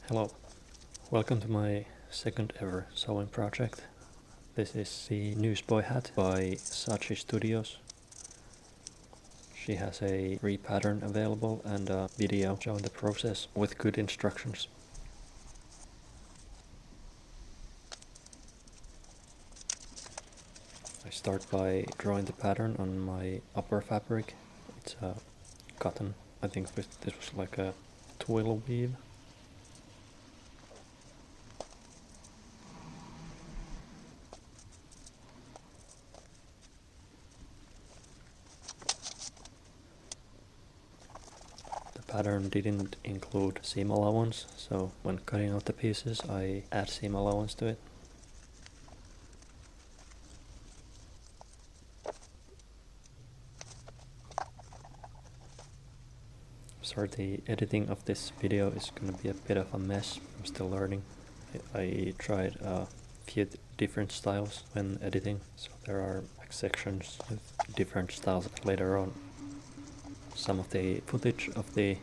Hello, welcome to my second ever sewing project. This is the Newsboy hat by Sachi Studios. She has a free pattern available and a video showing the process with good instructions. I start by drawing the pattern on my upper fabric. It's cotton. I think this was like a twill weave. The pattern didn't include seam allowance, so when cutting out the pieces I add seam allowance to it. Sorry, the editing of this video is going to be a bit of a mess. I'm still learning. I tried a few different styles when editing, so there are like sections with different styles later on. Some of the footage of the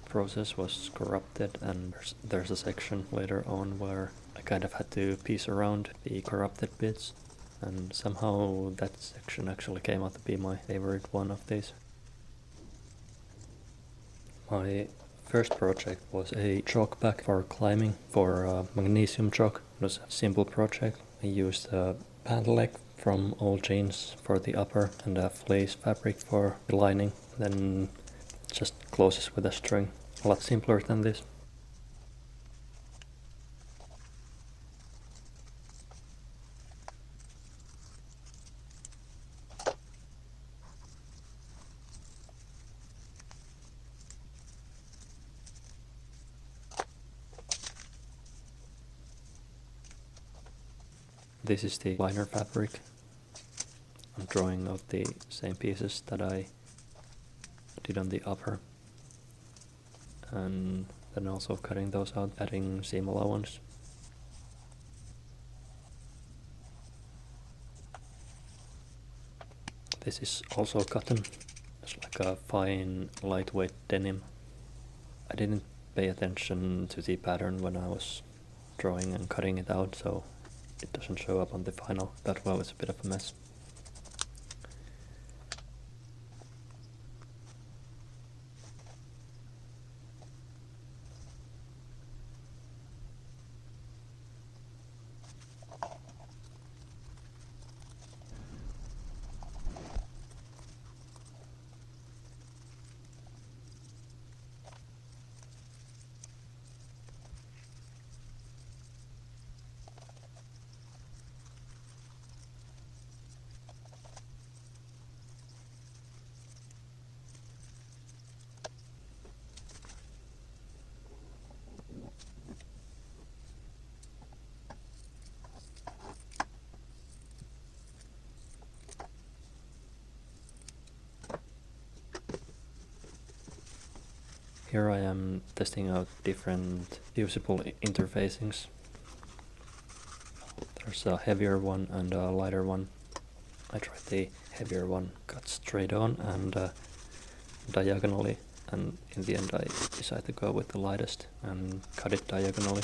process was corrupted, and there's a section later on where I kind of had to piece around the corrupted bits, and somehow that section actually came out to be my favorite one of these. My first project was a chalk pack for climbing for magnesium chalk. It was a simple project. I used a pant leg from old jeans for the upper and a fleece fabric for the lining, then just closes with a string. A lot simpler than this. This is the liner fabric. I'm drawing out the same pieces that I did on the upper, and then also cutting those out, adding seam allowance. This is also cotton. It's like a fine, lightweight denim. I didn't pay attention to the pattern when I was drawing and cutting it out, so it doesn't show up on the final that well. It's a bit of a mess. Here I am testing out different usable interfacings. There's a heavier one and a lighter one. I tried the heavier one, cut straight on and diagonally, and in the end I decided to go with the lightest and cut it diagonally.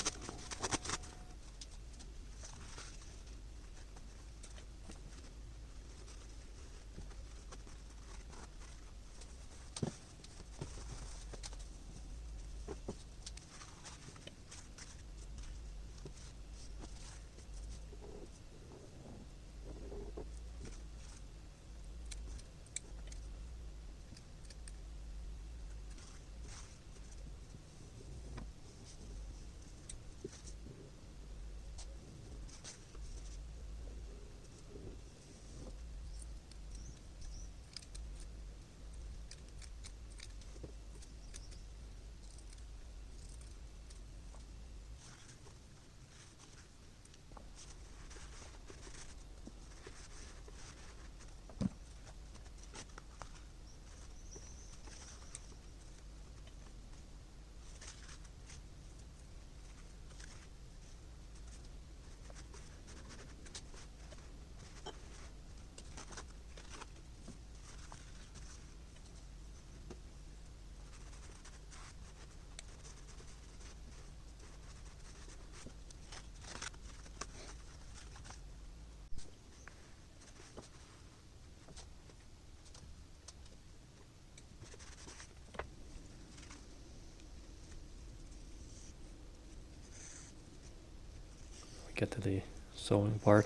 get to the sewing part.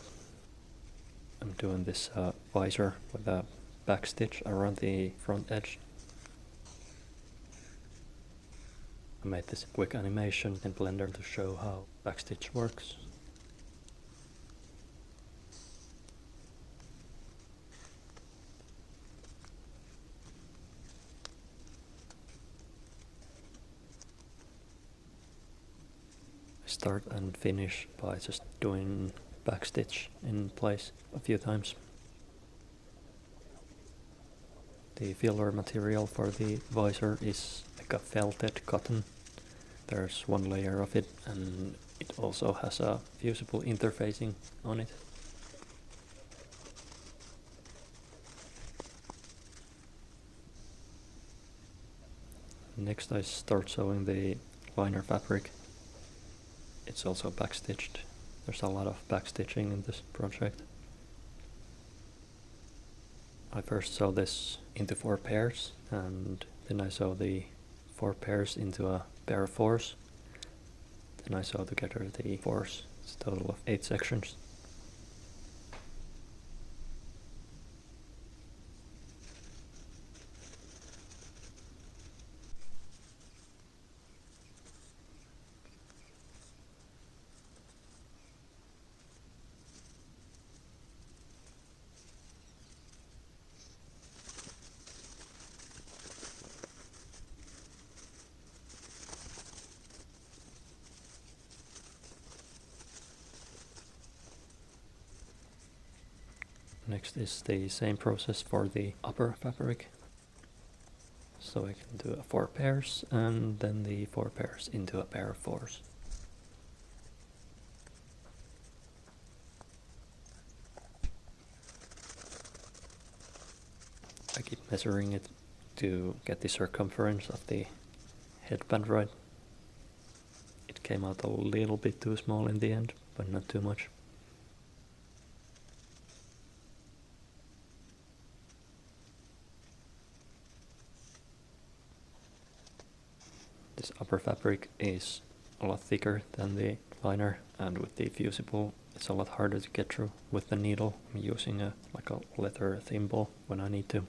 I'm doing this visor with a backstitch around the front edge. I made this quick animation in Blender to show how backstitch works. I start and finish by just doing backstitch in place a few times. The filler material for the visor is like a felted cotton. There's one layer of it, and it also has a fusible interfacing on it. Next I start sewing the liner fabric. It's also backstitched. There's a lot of backstitching in this project. I first sew this into 4 pairs, and then I sew the 4 pairs into a pair of 4s. Then I sew together the 4s. It's a total of 8 sections. Next is the same process for the upper fabric. So I can do 4 pairs and then the 4 pairs into a pair of 4s. I keep measuring it to get the circumference of the headband right. It came out a little bit too small in the end, but not too much. This upper fabric is a lot thicker than the liner, and with the fusible it's a lot harder to get through with the needle. I'm using like a leather thimble when I need to.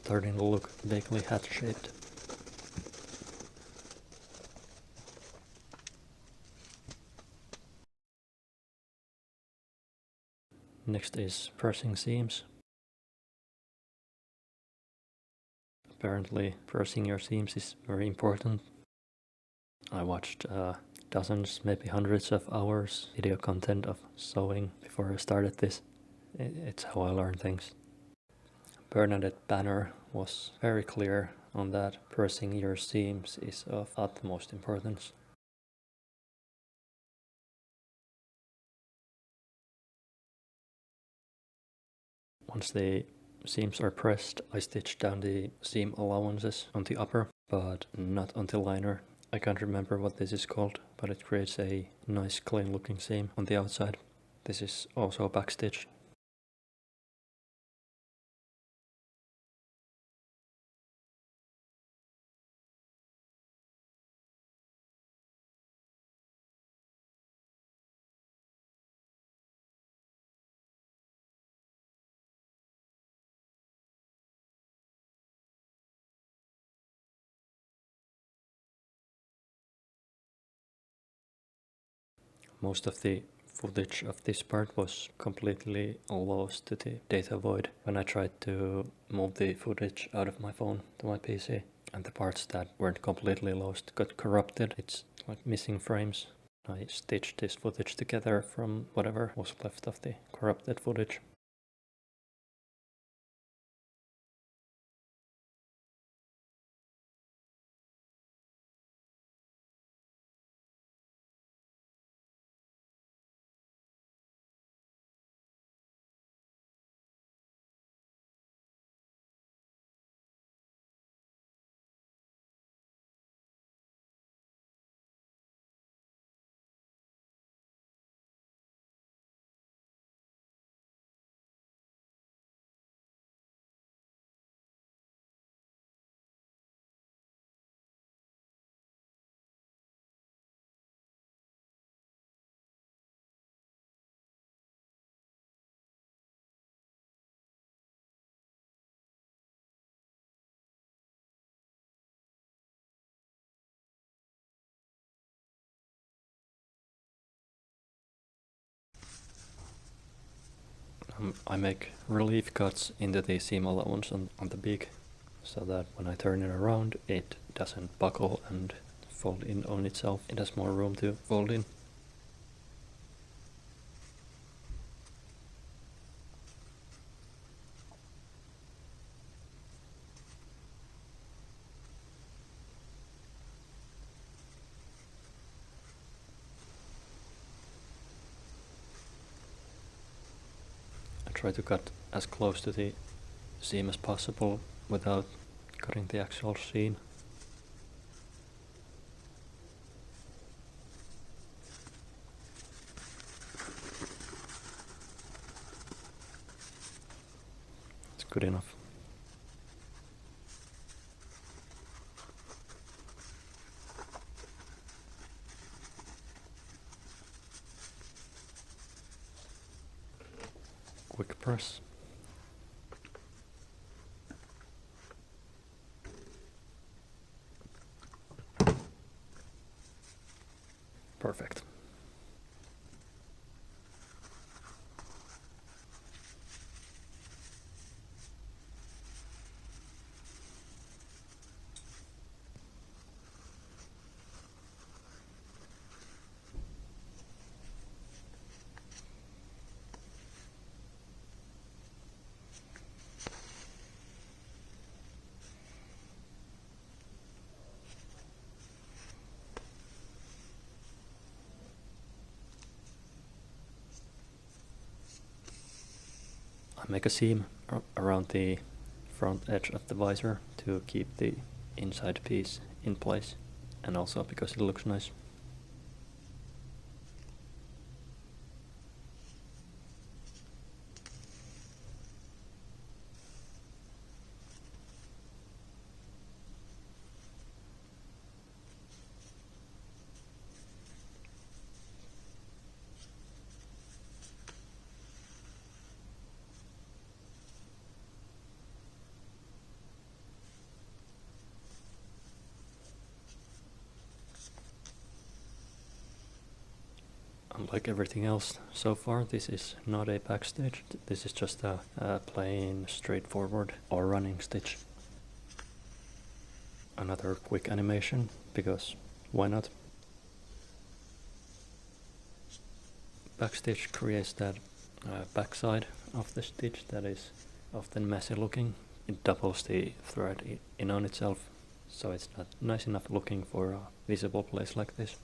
Starting to look vaguely hat-shaped. Next is pressing seams. Apparently pressing your seams is very important. I watched dozens, maybe hundreds of hours video content of sewing before I started this. It's how I learn things. Bernadette Banner was very clear on that pressing your seams is of utmost importance. Once the seams are pressed, I stitch down the seam allowances on the upper, but not on the liner. I can't remember what this is called, but it creates a nice clean looking seam on the outside. This is also backstitched. Most of the footage of this part was completely lost to the data void when I tried to move the footage out of my phone to my PC, and the parts that weren't completely lost got corrupted. It's like missing frames. I stitched this footage together from whatever was left of the corrupted footage. I make relief cuts into the seam allowance on the beak, so that when I turn it around it doesn't buckle and fold in on itself. It has more room to fold in. I try to cut as close to the seam as possible without cutting the actual seam. It's good enough. Quick press. Perfect. I make a seam around the front edge of the visor to keep the inside piece in place, and also because it looks nice. Unlike everything else so far, this is not a backstitch. This is just a plain, straightforward or running stitch. Another quick animation, because why not? Backstitch creates that backside of the stitch that is often messy looking. It doubles the thread in on itself, so it's not nice enough looking for a visible place like this.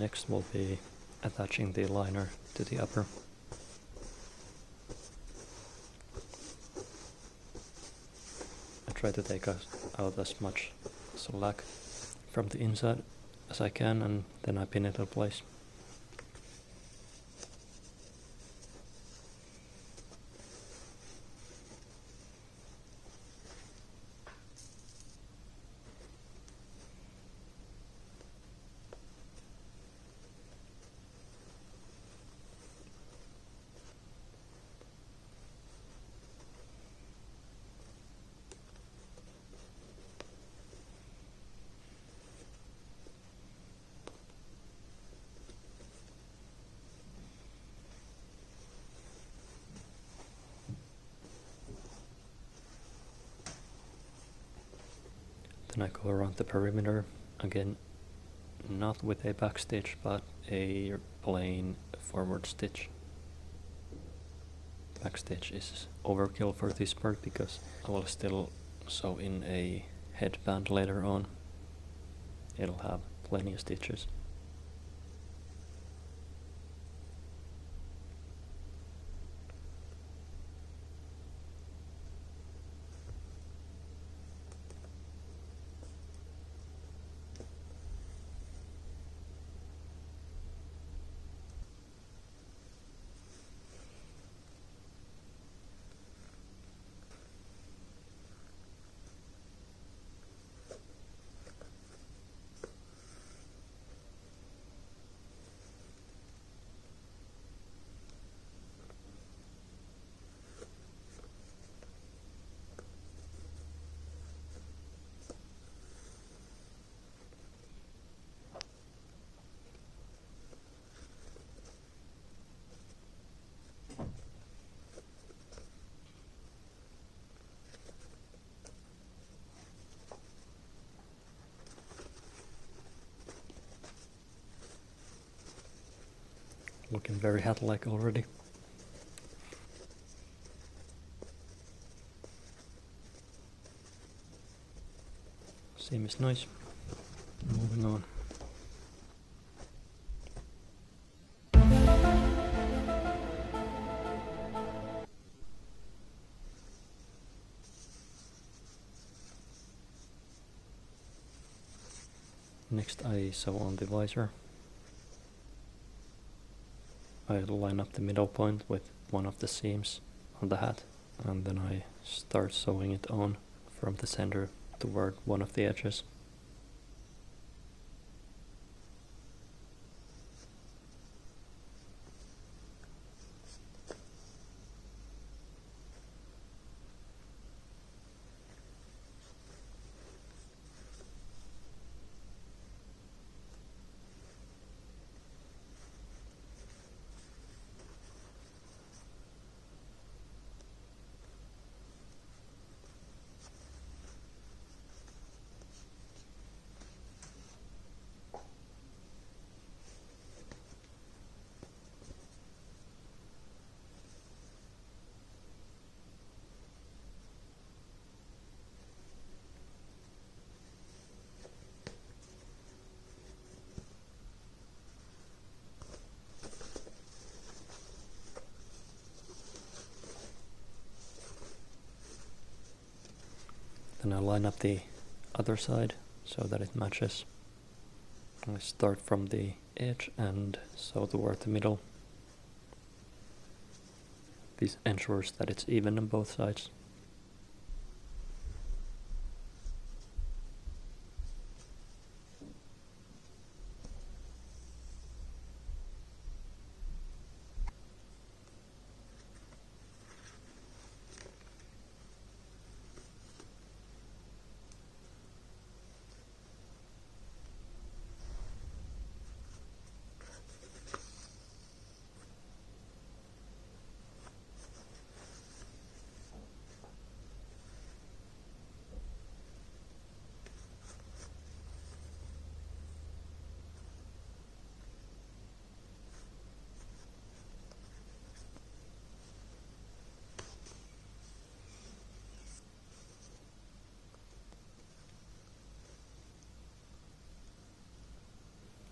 Next we'll be attaching the liner to the upper. I try to take out as much slack from the inside as I can, and then I pin it in place. Then I go around the perimeter Again, not with a backstitch, but a plain forward stitch. Backstitch is overkill for this part because I will still sew in a headband later on. It'll have plenty of stitches. Looking very hat-like already. Seam is nice. Moving on. Next I sew on the visor. I line up the middle point with one of the seams on the hat, and then I start sewing it on from the center toward one of the edges. Then I line up the other side so that it matches. I start from the edge and sew toward the middle. This ensures that it's even on both sides.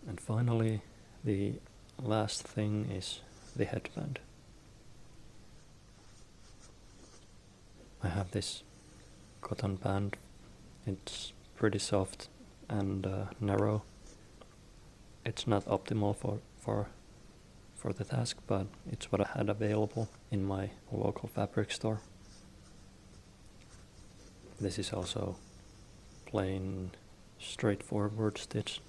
And finally, the last thing is the headband. I have this cotton band. It's pretty soft and narrow. It's not optimal for the task, but it's what I had available in my local fabric store. This is also plain straightforward stitch.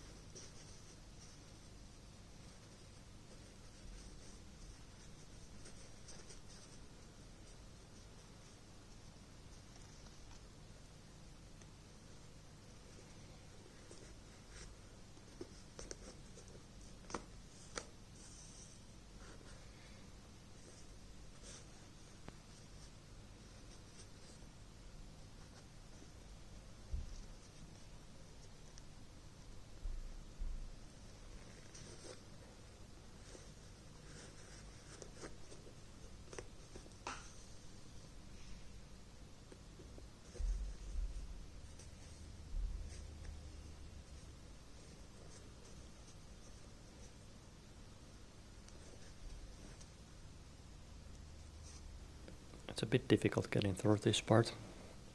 it's a bit difficult getting through this part.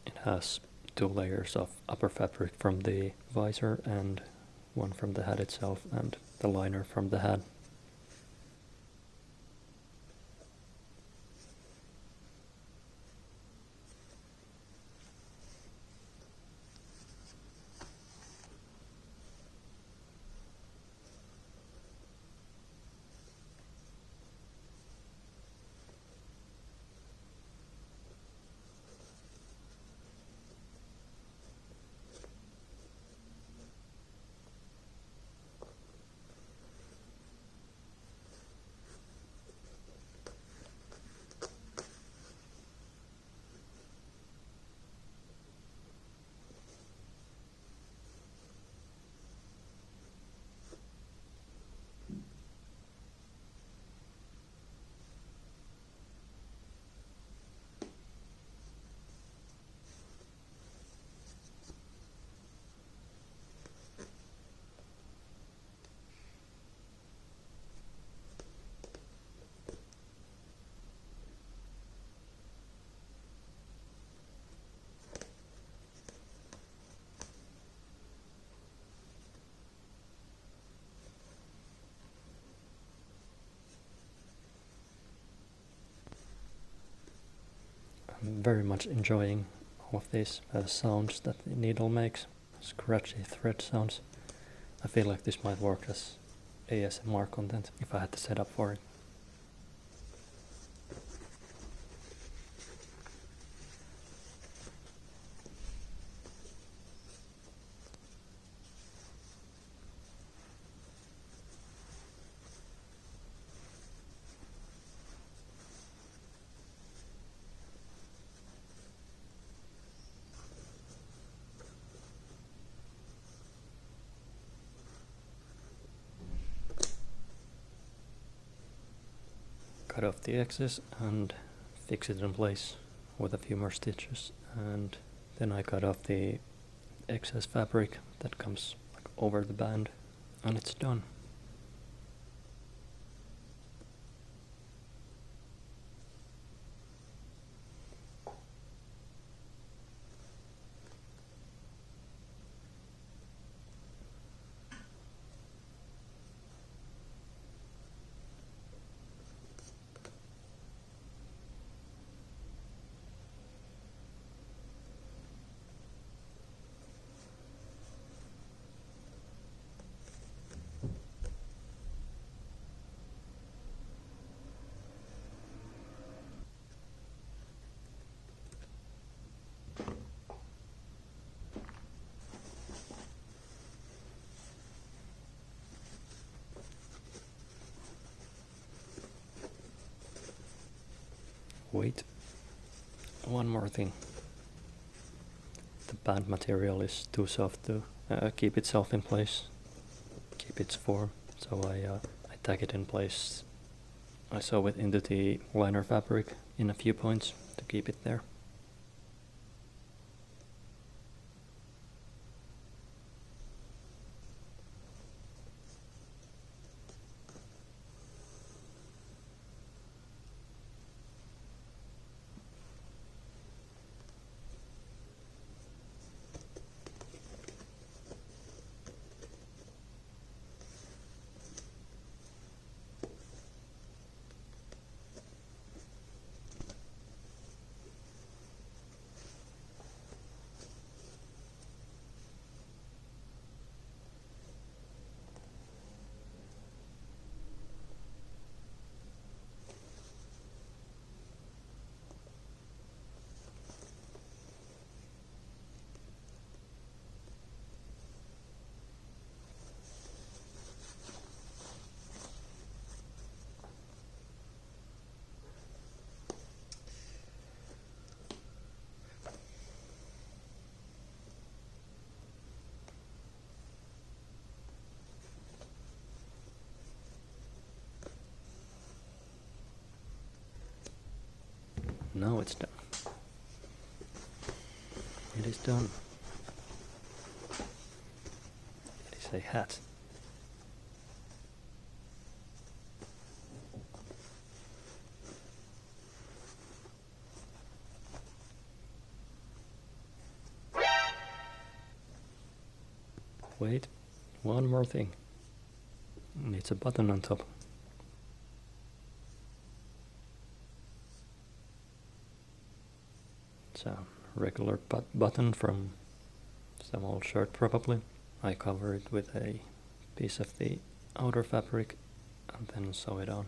It has 2 layers of upper fabric from the visor and one from the hat itself and the liner from the hat. I'm very much enjoying all of these sounds that the needle makes, scratchy thread sounds. I feel like this might work as ASMR content if I had the setup for it. Cut off the excess and fix it in place with a few more stitches, and then I cut off the excess fabric that comes like over the band, and it's done. Wait, one more thing. The band material is too soft to keep itself in place, keep its form, so I tack it in place. I sew it into the liner fabric in a few points to keep it there. Now it's done. It is done. It is a hat. Wait, one more thing. Needs a button on top. It's a regular button from some old shirt probably. I cover it with a piece of the outer fabric and then sew it on.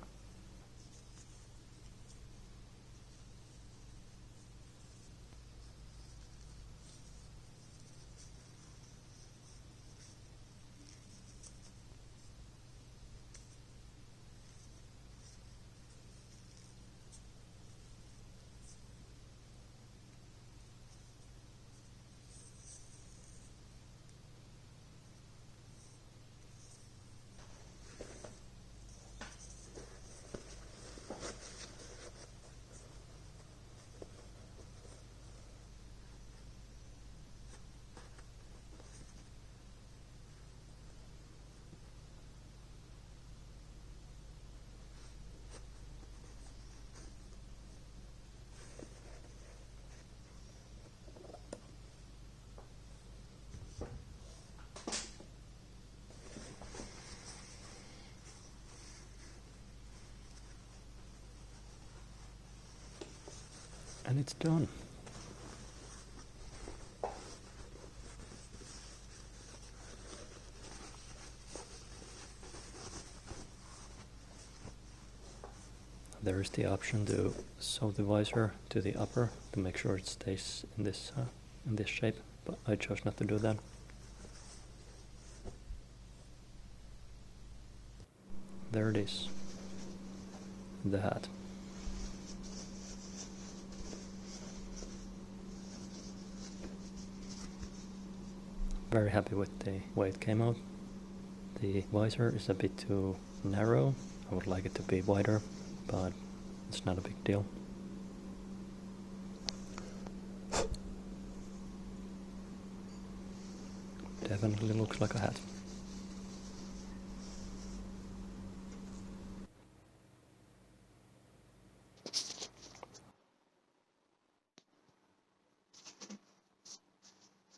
And it's done. There is the option to sew the visor to the upper to make sure it stays in this shape, but I chose not to do that. There it is, the hat. Very happy with the way it came out. The visor is a bit too narrow. I would like it to be wider, but it's not a big deal. Definitely looks like a hat.